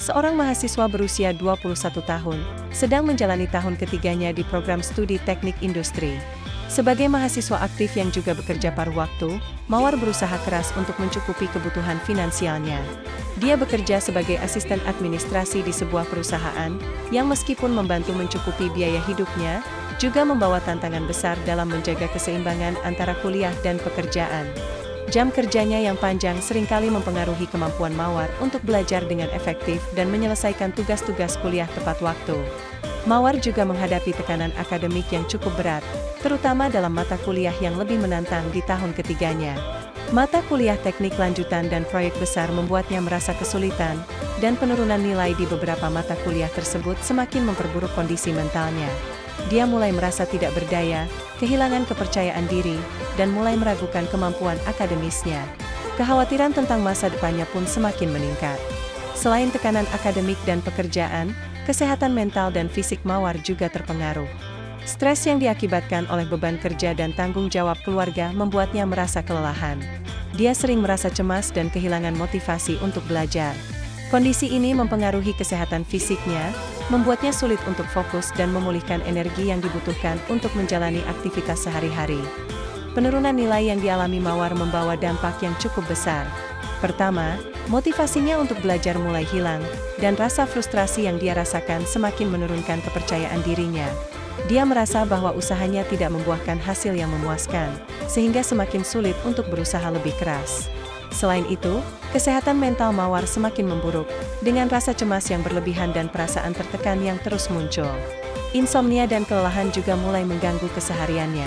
seorang mahasiswa berusia 21 tahun, sedang menjalani tahun ketiganya di program studi teknik industri. Sebagai mahasiswa aktif yang juga bekerja paruh waktu, Mawar berusaha keras untuk mencukupi kebutuhan finansialnya. Dia bekerja sebagai asisten administrasi di sebuah perusahaan, yang meskipun membantu mencukupi biaya hidupnya, juga membawa tantangan besar dalam menjaga keseimbangan antara kuliah dan pekerjaan. Jam kerjanya yang panjang seringkali mempengaruhi kemampuan Mawar untuk belajar dengan efektif dan menyelesaikan tugas-tugas kuliah tepat waktu. Mawar juga menghadapi tekanan akademik yang cukup berat, terutama dalam mata kuliah yang lebih menantang di tahun ketiganya. Mata kuliah teknik lanjutan dan proyek besar membuatnya merasa kesulitan, dan penurunan nilai di beberapa mata kuliah tersebut semakin memperburuk kondisi mentalnya. Dia mulai merasa tidak berdaya, kehilangan kepercayaan diri, dan mulai meragukan kemampuan akademisnya. Kekhawatiran tentang masa depannya pun semakin meningkat. Selain tekanan akademik dan pekerjaan, kesehatan mental dan fisik Mawar juga terpengaruh. Stres yang diakibatkan oleh beban kerja dan tanggung jawab keluarga membuatnya merasa kelelahan. Dia sering merasa cemas dan kehilangan motivasi untuk belajar. Kondisi ini mempengaruhi kesehatan fisiknya, membuatnya sulit untuk fokus dan memulihkan energi yang dibutuhkan untuk menjalani aktivitas sehari-hari. Penurunan nilai yang dialami Mawar membawa dampak yang cukup besar. Pertama, motivasinya untuk belajar mulai hilang, dan rasa frustrasi yang dia rasakan semakin menurunkan kepercayaan dirinya. Dia merasa bahwa usahanya tidak membuahkan hasil yang memuaskan, sehingga semakin sulit untuk berusaha lebih keras. Selain itu, kesehatan mental Mawar semakin memburuk, dengan rasa cemas yang berlebihan dan perasaan tertekan yang terus muncul. Insomnia dan kelelahan juga mulai mengganggu kesehariannya.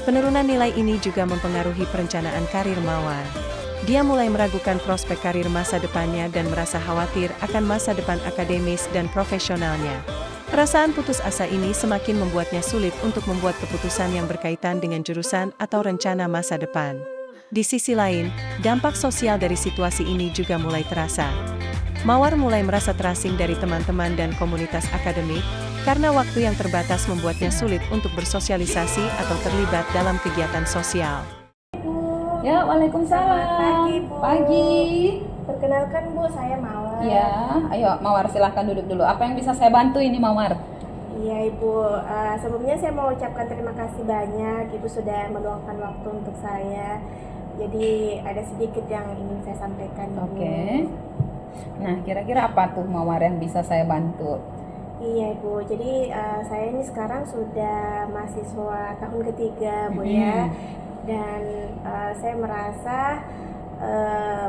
Penurunan nilai ini juga mempengaruhi perencanaan karir Mawar. Dia mulai meragukan prospek karir masa depannya dan merasa khawatir akan masa depan akademis dan profesionalnya. Perasaan putus asa ini semakin membuatnya sulit untuk membuat keputusan yang berkaitan dengan jurusan atau rencana masa depan. Di sisi lain, dampak sosial dari situasi ini juga mulai terasa. Mawar mulai merasa terasing dari teman-teman dan komunitas akademik, karena waktu yang terbatas membuatnya sulit untuk bersosialisasi atau terlibat dalam kegiatan sosial. Ya, waalaikumsalam. Selamat pagi, Bu. Pagi. Perkenalkan, Bu, saya Mawar. Ya, ayo Mawar silahkan duduk dulu. Apa yang bisa saya bantu ini Mawar? Iya, Ibu. Sebelumnya saya mau ucapkan terima kasih banyak. Ibu sudah meluangkan waktu untuk saya. Jadi ada sedikit yang ingin saya sampaikan, Ibu. Oke. Nah, kira-kira apa tuh Mawar yang bisa saya bantu? Iya, Ibu. Jadi saya ini sekarang sudah mahasiswa tahun ketiga, Bu, ya. Dan saya merasa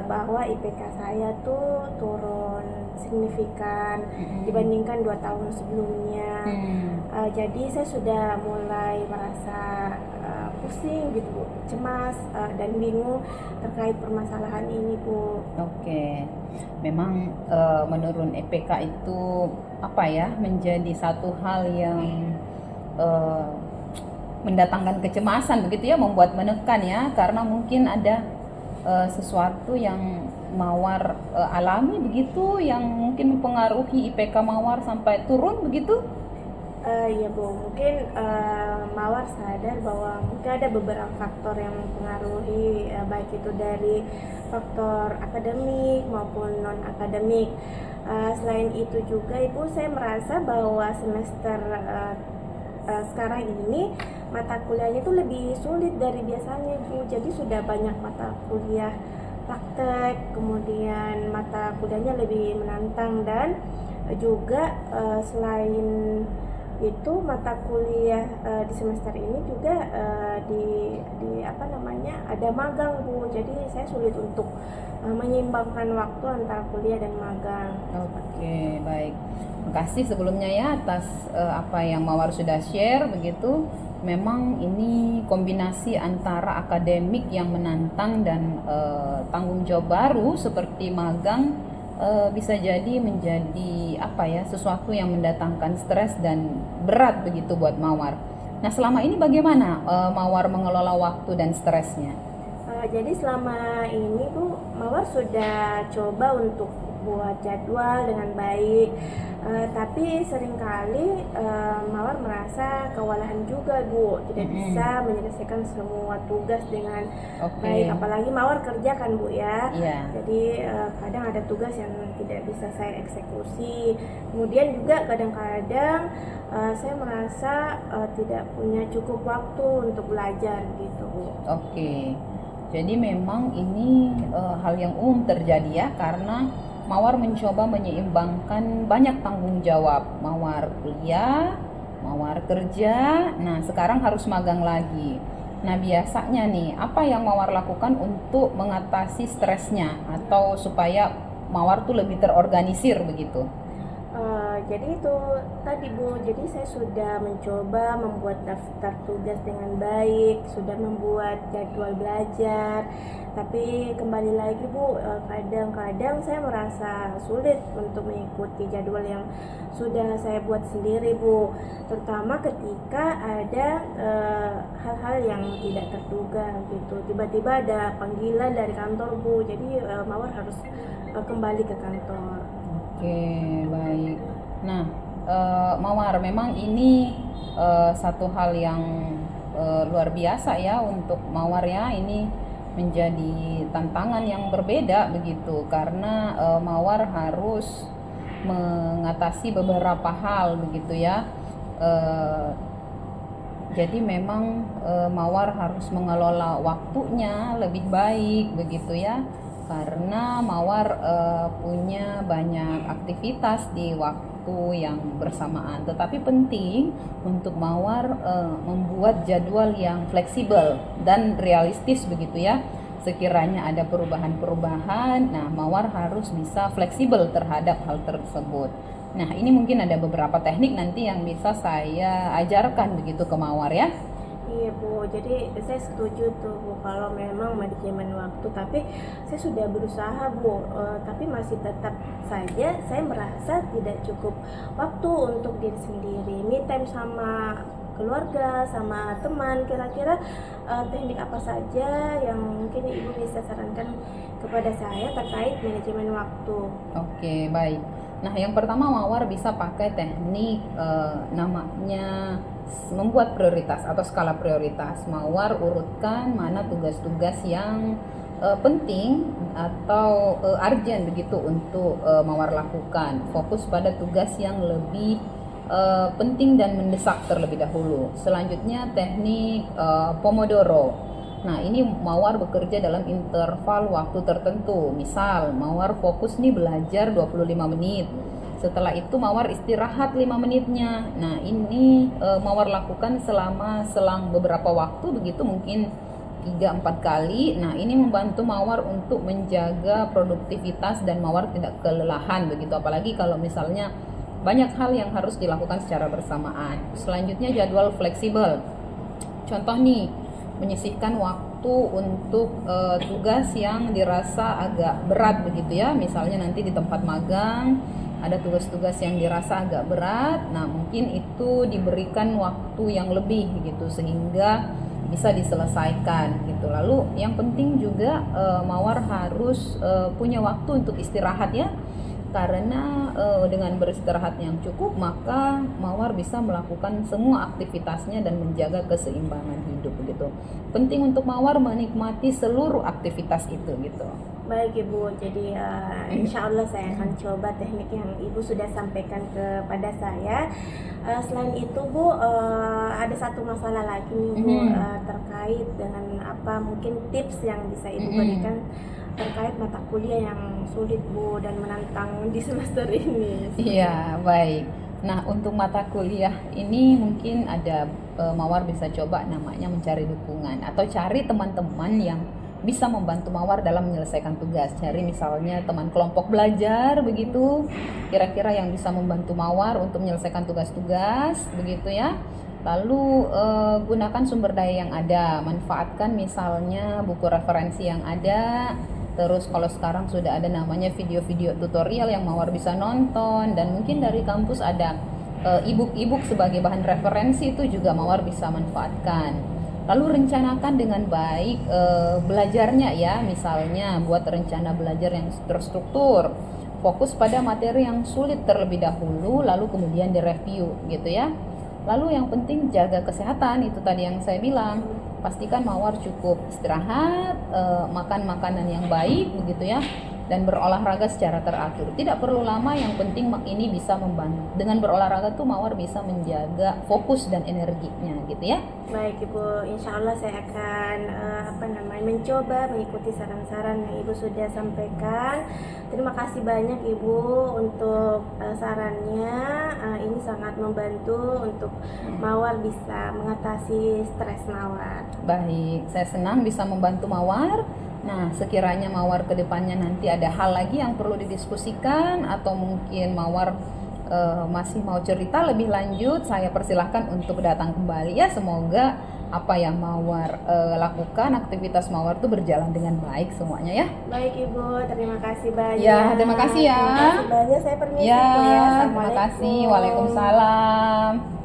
bahwa IPK saya tuh turun signifikan dibandingkan 2 tahun sebelumnya. Jadi saya sudah mulai merasa pusing gitu, Bu, cemas dan bingung terkait permasalahan ini, Bu. Oke. Memang menurun IPK itu apa ya, menjadi satu hal yang mendatangkan kecemasan begitu ya, membuat menekan ya, karena mungkin ada sesuatu yang Mawar alami begitu yang mungkin mempengaruhi IPK Mawar sampai turun begitu. Iya, Bu, mungkin Mawar sadar bahwa mungkin ada beberapa faktor yang mempengaruhi, baik itu dari faktor akademik maupun non akademik. Selain itu juga, Ibu, saya merasa bahwa semester sekarang ini mata kuliahnya itu lebih sulit dari biasanya, Bu. Jadi sudah banyak mata kuliah praktek, kemudian mata kuliahnya lebih menantang, dan juga selain itu mata kuliah di semester ini juga ada magang, Bu. Jadi saya sulit untuk menyeimbangkan waktu antara kuliah dan magang. Oke, baik. Terima kasih sebelumnya ya atas apa yang Mawar sudah share begitu. Memang ini kombinasi antara akademik yang menantang dan tanggung jawab baru seperti magang bisa jadi menjadi sesuatu yang mendatangkan stres dan berat begitu buat Mawar. Nah, selama ini bagaimana Mawar mengelola waktu dan stresnya? Jadi selama ini Bu, Mawar sudah coba untuk buat jadwal dengan baik, tapi seringkali Mawar merasa kewalahan juga Bu, tidak bisa menyelesaikan semua tugas dengan baik, apalagi Mawar kerja kan Bu ya. Jadi kadang ada tugas yang tidak bisa saya eksekusi, kemudian juga kadang-kadang saya merasa tidak punya cukup waktu untuk belajar gitu Bu. Jadi memang ini hal yang umum terjadi ya, karena Mawar mencoba menyeimbangkan banyak tanggung jawab. Mawar kuliah, Mawar kerja, nah sekarang harus magang lagi. Nah biasanya nih, apa yang Mawar lakukan untuk mengatasi stresnya atau supaya Mawar tuh lebih terorganisir begitu? Jadi itu tadi Bu, jadi saya sudah mencoba membuat daftar tugas dengan baik, sudah membuat jadwal belajar, tapi kembali lagi Bu, kadang-kadang saya merasa sulit untuk mengikuti jadwal yang sudah saya buat sendiri Bu, terutama ketika ada hal-hal yang tidak terduga gitu, tiba-tiba ada panggilan dari kantor Bu, jadi Mawar harus kembali ke kantor. Baik. Nah, Mawar, memang ini satu hal yang luar biasa ya untuk Mawar ya. Ini menjadi tantangan yang berbeda begitu, karena Mawar harus mengatasi beberapa hal begitu ya. Jadi memang Mawar harus mengelola waktunya lebih baik begitu ya, karena Mawar punya banyak aktivitas di waktu yang bersamaan. Tetapi penting untuk Mawar membuat jadwal yang fleksibel dan realistis begitu ya. Sekiranya ada perubahan-perubahan, nah Mawar harus bisa fleksibel terhadap hal tersebut. Nah ini mungkin ada beberapa teknik nanti yang bisa saya ajarkan begitu ke Mawar ya. Iya Bu, jadi saya setuju tuh Bu kalau memang manajemen waktu, tapi saya sudah berusaha Bu, tapi masih tetap saja saya merasa tidak cukup waktu untuk diri sendiri, me time sama keluarga, sama teman. Kira-kira teknik apa saja yang mungkin Ibu bisa sarankan kepada saya terkait manajemen waktu? Baik. Nah yang pertama Mawar bisa pakai teknik namanya membuat prioritas atau skala prioritas. Mawar urutkan mana tugas-tugas yang penting atau urgent begitu untuk Mawar lakukan. Fokus pada tugas yang lebih penting dan mendesak terlebih dahulu. Selanjutnya teknik Pomodoro. Nah ini Mawar bekerja dalam interval waktu tertentu. Misal Mawar fokus nih belajar 25 menit. Setelah itu Mawar istirahat 5 menitnya. Nah ini Mawar lakukan selang beberapa waktu begitu, mungkin 3-4 kali. Nah ini membantu Mawar untuk menjaga produktivitas dan Mawar tidak kelelahan begitu. Apalagi kalau misalnya banyak hal yang harus dilakukan secara bersamaan. Selanjutnya jadwal fleksibel. Contoh nih, menyisihkan waktu untuk tugas yang dirasa agak berat begitu ya. Misalnya nanti di tempat magang ada tugas-tugas yang dirasa agak berat, nah mungkin itu diberikan waktu yang lebih gitu sehingga bisa diselesaikan gitu. Lalu yang penting juga Mawar harus punya waktu untuk istirahat ya, karena dengan beristirahat yang cukup maka Mawar bisa melakukan semua aktivitasnya dan menjaga keseimbangan hidup gitu. Penting untuk Mawar menikmati seluruh aktivitas itu gitu. Baik Ibu, jadi insya Allah saya akan coba teknik yang Ibu sudah sampaikan kepada saya. Selain itu Bu, ada satu masalah lagi nih Bu, terkait dengan apa mungkin tips yang bisa Ibu berikan terkait mata kuliah yang sulit Bu dan menantang di semester ini. Iya, baik. Nah untuk mata kuliah ini mungkin ada Mawar bisa coba namanya mencari dukungan atau cari teman-teman yang bisa membantu Mawar dalam menyelesaikan tugas. Cari misalnya teman kelompok belajar begitu, kira-kira yang bisa membantu Mawar untuk menyelesaikan tugas-tugas begitu ya. Lalu gunakan sumber daya yang ada, manfaatkan misalnya buku referensi yang ada. Terus kalau sekarang sudah ada namanya video-video tutorial yang Mawar bisa nonton, dan mungkin dari kampus ada e-book sebagai bahan referensi, itu juga Mawar bisa manfaatkan. Lalu rencanakan dengan baik belajarnya ya, misalnya buat rencana belajar yang terstruktur. Fokus pada materi yang sulit terlebih dahulu, lalu kemudian direview gitu ya. Lalu yang penting jaga kesehatan, itu tadi yang saya bilang. Pastikan mawar cukup istirahat, makan makanan yang baik begitu ya, dan berolahraga secara teratur. Tidak perlu lama, yang penting ini bisa membantu. Dengan berolahraga tuh mawar bisa menjaga fokus dan energinya gitu ya. Baik Ibu, insya Allah saya akan mencoba mengikuti saran-saran yang Ibu sudah sampaikan. Terima kasih banyak Ibu untuk sarannya. Ini sangat membantu untuk mawar bisa mengatasi stres mawar. Baik, saya senang bisa membantu mawar. Nah, sekiranya mawar ke depannya nanti ada hal lagi yang perlu didiskusikan, atau mungkin mawar masih mau cerita lebih lanjut, saya persilahkan untuk datang kembali ya. Semoga apa yang mawar lakukan, aktivitas mawar itu berjalan dengan baik semuanya ya. Baik Ibu, terima kasih banyak. Ya, terima kasih ya. Terima kasih banyak, saya permisi Ya, Bu ya. terima kasih. Waalaikumsalam.